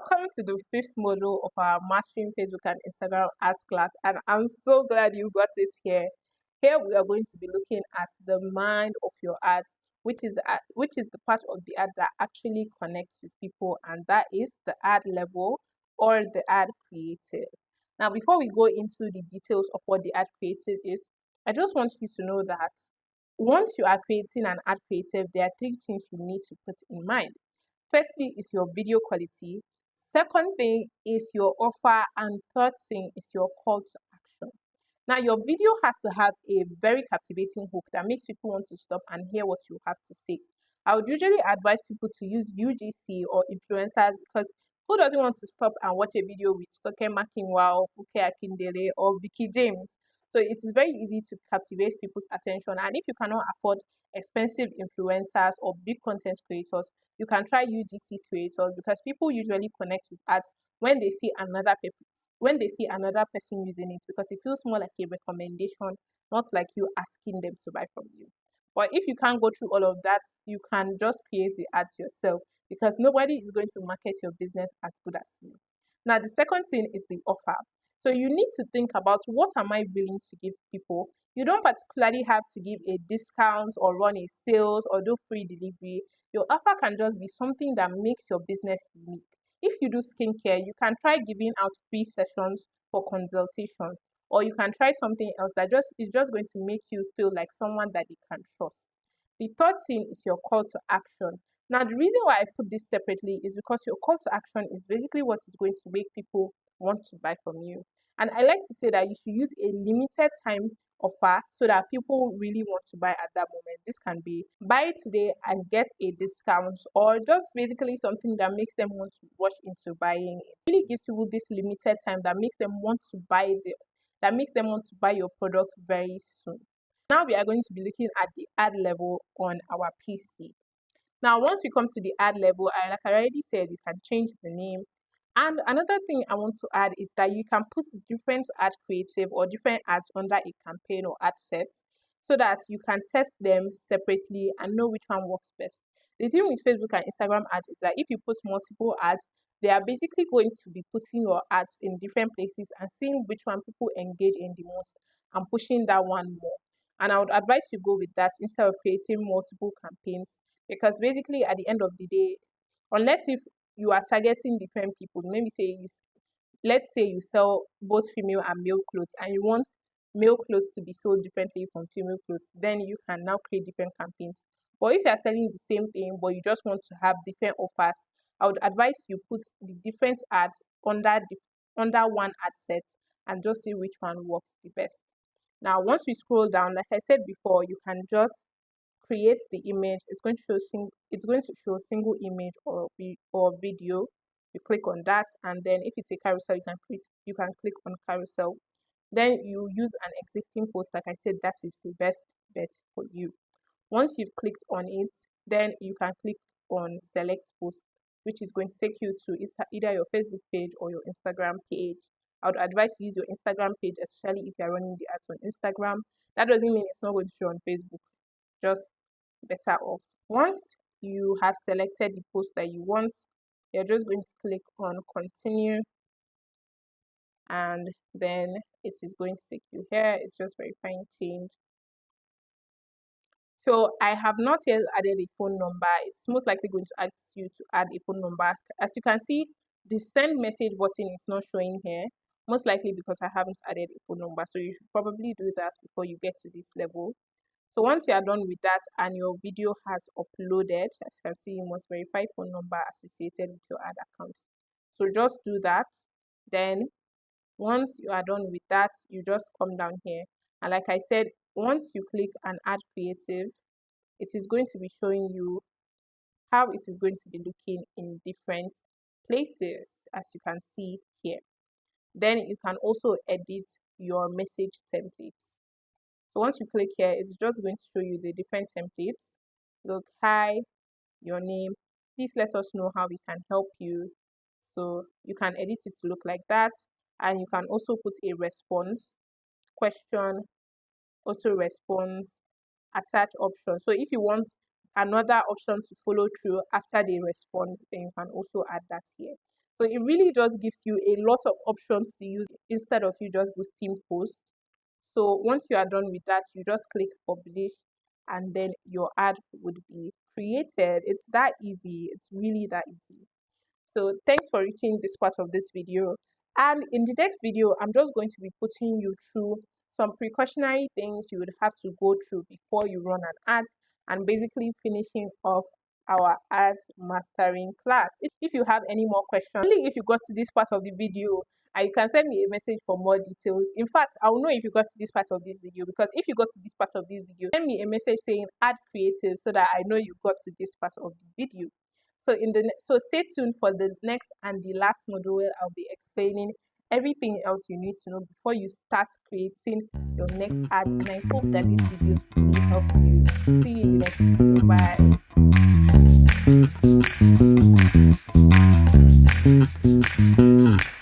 Welcome to the fifth module of our Mastering Facebook and Instagram Ads class, and I'm so glad you got it here. Here we are going to be looking at the mind of your ad, which is the part of the ad that actually connects with people, and that is the ad level or the ad creative. Now, before we go into the details of what the ad creative is, I just want you to know that once you are creating an ad creative, there are three things you need to put in mind. Firstly is your video quality. Second thing is your offer. And third thing is your call to action. Now, your video has to have a very captivating hook that makes people want to stop and hear what you have to say. I would usually advise people to use UGC or influencers because who doesn't want to stop and watch a video with Stoke Makinwa, Fuke Akindele, or Vicky James? So it is very easy to captivate people's attention. And if you cannot afford expensive influencers or big content creators, you can try UGC creators because people usually connect with ads when they see another person using it, because it feels more like a recommendation, not like you asking them to buy from you. But if you can't go through all of that, you can just create the ads yourself because nobody is going to market your business as good as you. Now, the second thing is the offer. So you need to think about, what am I willing to give people? You don't particularly have to give a discount or run a sales or do free delivery. Your offer can just be something that makes your business unique. If you do skincare, you can try giving out free sessions for consultation, or you can try something else that is just going to make you feel like someone that they can trust. The third thing is your call to action. Now, the reason why I put this separately is because your call to action is basically what is going to make people want to buy from you. And I like to say that you should use a limited time offer so that people really want to buy at that moment. This can be buy today and get a discount, or just basically something that makes them want to rush into buying it. It really gives people this limited time that makes them want to buy your products very soon. Now we are going to be looking at the ad level on our PC. Now, once we come to the ad level, like I already said, you can change the name. And another thing I want to add is that you can put different ad creative or different ads under a campaign or ad set so that you can test them separately and know which one works best. The thing with Facebook and Instagram ads is that if you put multiple ads, they are basically going to be putting your ads in different places and seeing which one people engage in the most and pushing that one more. And I would advise you go with that instead of creating multiple campaigns, because basically at the end of the day, unless if you are targeting different people, let's say you sell both female and male clothes and you want male clothes to be sold differently from female clothes, then you can now create different campaigns. But if you are selling the same thing but you just want to have different offers, I would advise you put the different ads under one ad set and just see which one works the best. Now, once we scroll down, like I said before, you can just create the image. It's going to show single image or video. You click on that, and then if it's a carousel, you can click on carousel. Then you use an existing post. Like I said, that is the best bet for you. Once you've clicked on it, then you can click on select post, which is going to take you to either your Facebook page or your Instagram page. I would advise you use your Instagram page, especially if you're running the ads on Instagram. That doesn't mean it's not going to show on Facebook, just better off. Once you have selected the post that you want, you're just going to click on continue, and then it is going to take you here. It's just verifying change. So I have not yet added a phone number. It's most likely going to ask you to add a phone number. As you can see, the send message button is not showing here, most likely because I haven't added a phone number. So you should probably do that before you get to this level. So once you are done with that and your video has uploaded, as you can see, you must verify phone number associated with your ad account. So just do that. Then once you are done with that, you just come down here. And like I said, once you click an ad creative, it is going to be showing you how it is going to be looking in different places, as you can see here. Then you can also edit your message templates. So once you click here, it's just going to show you the different templates. Look, hi, your name. Please let us know how we can help you. So you can edit it to look like that. And you can also put a response, question, auto response, attach option. So if you want another option to follow through after they respond, then you can also add that here. So it really just gives you a lot of options to use instead of you just boosting posts. So once you are done with that, you just click publish and then your ad would be created. It's that easy. It's really that easy. So thanks for reaching this part of this video. And in the next video, I'm just going to be putting you through some precautionary things you would have to go through before you run an ad, and basically finishing off our ads mastering class. If you have any more questions, only if you got to this part of the video, and you can send me a message for more details. In fact, I'll know if you got to this part of this video, because if you got to this part of this video, send me a message saying add creative so that I know you got to this part of the video. So stay tuned for the next and the last module where I'll be explaining everything else you need to know before you start creating your next ad. And I hope that this video really helps you. See you in the next video. Bye.